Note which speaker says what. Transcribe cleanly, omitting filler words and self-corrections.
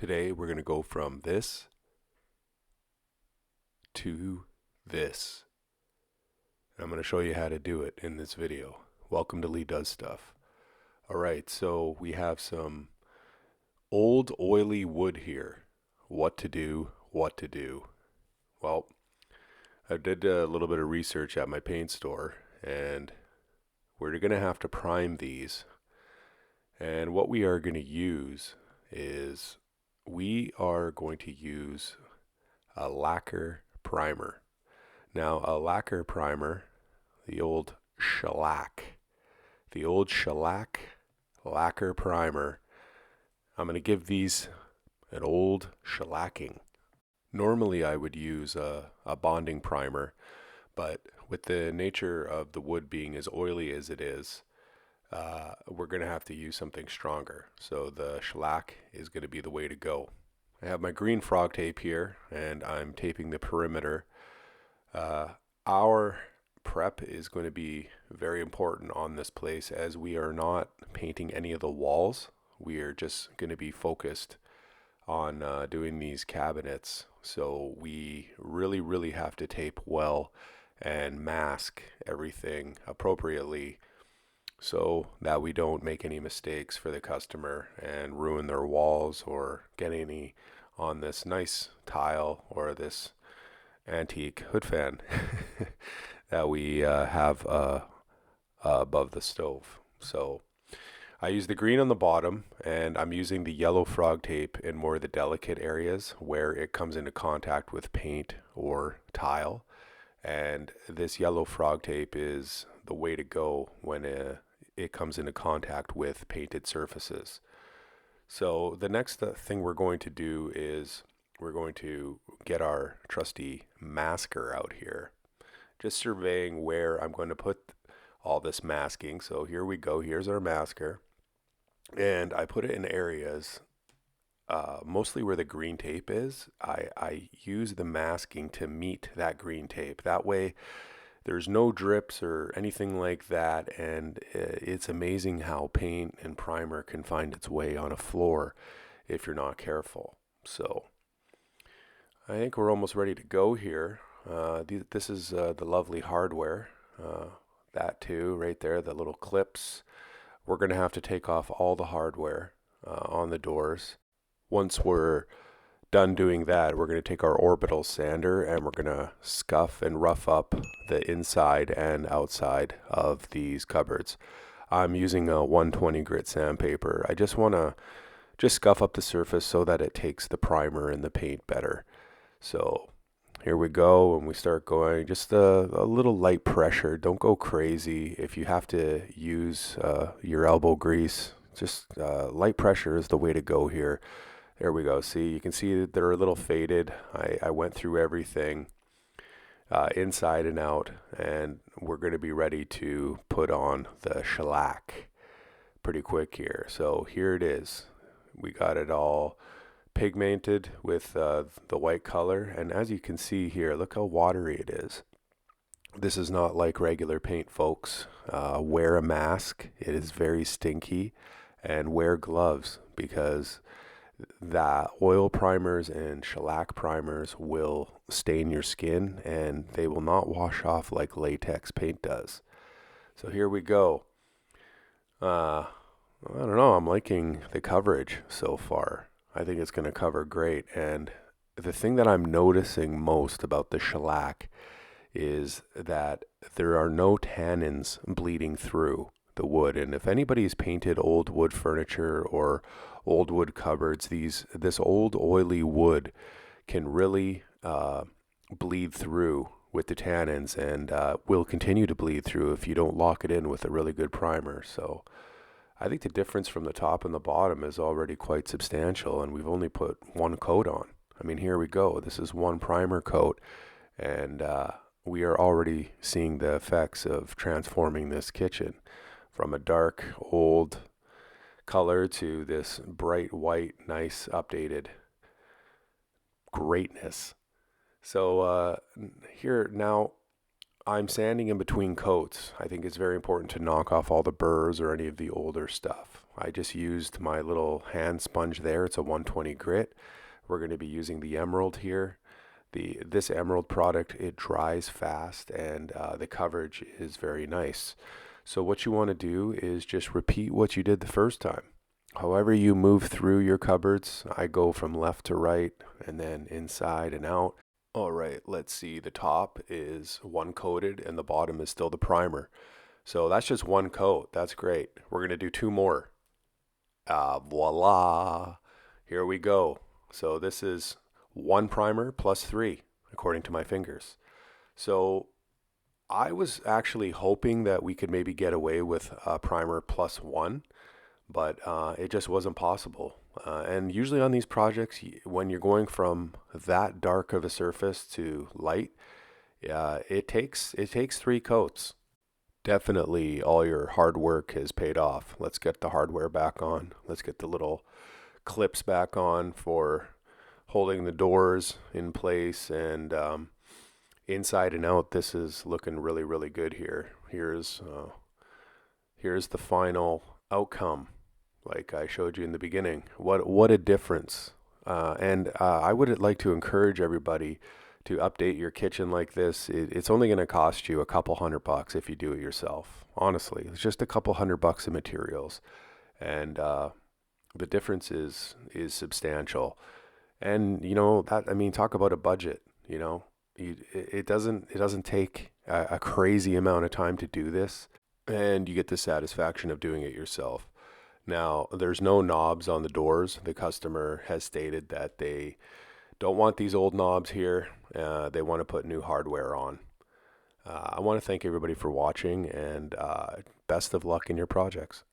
Speaker 1: Today we're going to go from this to this. I'm going to show you how to do it in this video. Welcome to Lee Does Stuff. Alright, so we have some old oily wood here. What to do. Well, I did a little bit of research at my paint store, and we're going to have to prime these. And what we are going to use is we are going to use a lacquer primer. Now, a lacquer primer, the old shellac lacquer primer, I'm going to give these an old shellacking. Normally I would use a bonding primer, but with the nature of the wood being as oily as it is, we're going to have to use something stronger. So the shellac is going to be the way to go. I have my green frog tape here, and I'm taping the perimeter. Our prep is going to be very important on this place, as we are not painting any of the walls. We are just going to be focused on doing these cabinets. So we really have to tape well and mask everything appropriately, so that we don't make any mistakes for the customer and ruin their walls or get any on this nice tile or this antique hood fan that we have above the stove. So I use the green on the bottom, and I'm using the yellow frog tape in more of the delicate areas where it comes into contact with paint or tile. And this yellow frog tape is the way to go when it comes into contact with painted surfaces. So the next thing we're going to do is we're going to get our trusty masker out here, just surveying where I'm going to put all this masking. So here we go. Here's our masker, and I put it in areas mostly where the green tape is. I use the masking to meet that green tape. That way there's no drips or anything like that, and it's amazing how paint and primer can find its way on a floor if you're not careful. So I think we're almost ready to go here. This is the lovely hardware. That too, right there, the little clips. We're going to have to take off all the hardware on the doors. Once we're done doing that, we're going to take our orbital sander and we're going to scuff and rough up the inside and outside of these cupboards. I'm using a 120 grit sandpaper. I just want to scuff up the surface so that it takes the primer and the paint better. So here we go, and we start going just a little light pressure. Don't go crazy. If you have to use your elbow grease, just light pressure is the way to go here. There we go. See, you can see that they're a little faded. I went through everything inside and out, and we're going to be ready to put on the shellac pretty quick here. So here it is. We got it all pigmented with the white color, and as you can see here, look how watery it is. This is not like regular paint, folks. Wear a mask. It is very stinky, and wear gloves, because the oil primers and shellac primers will stain your skin, and they will not wash off like latex paint does. So here we go. I don't know, I'm liking the coverage so far. I think it's going to cover great. And the thing that I'm noticing most about the shellac is that there are no tannins bleeding through the wood. And if anybody's painted old wood furniture or old wood cupboards, this old oily wood can really bleed through with the tannins, and will continue to bleed through if you don't lock it in with a really good primer. So I think the difference from the top and the bottom is already quite substantial, and we've only put one coat on. I mean, here we go. This is one primer coat, and we are already seeing the effects of transforming this kitchen from a dark old color to this bright white, nice updated greatness. So here now, I'm sanding in between coats. I think it's very important to knock off all the burrs or any of the older stuff. I just used my little hand sponge there. It's a 120 grit. We're going to be using the emerald here. This emerald product, it dries fast, and the coverage is very nice. So what you want to do is just repeat what you did the first time. However you move through your cupboards, I go from left to right and then inside and out. All right, let's see. The top is one coated and the bottom is still the primer. So that's just one coat. That's great. We're going to do two more. Voila. Here we go. So this is one primer plus three, according to my fingers. So I was actually hoping that we could maybe get away with a primer plus one, but it just wasn't possible. And usually on these projects, when you're going from that dark of a surface to light, it takes three coats. Definitely all your hard work has paid off. Let's get the hardware back on. Let's get the little clips back on for holding the doors in place, and inside and out, this is looking really, really good here. Here's the final outcome, like I showed you in the beginning. What a difference! And I would like to encourage everybody to update your kitchen like this. It's only going to cost you a couple $100 if you do it yourself. Honestly, it's just a couple $100 of materials, and the difference is substantial. And that, I mean, talk about a budget. It doesn't take a crazy amount of time to do this, and you get the satisfaction of doing it yourself. Now, there's no knobs on the doors. The customer has stated that they don't want these old knobs here. They want to put new hardware on. I want to thank everybody for watching, and best of luck in your projects.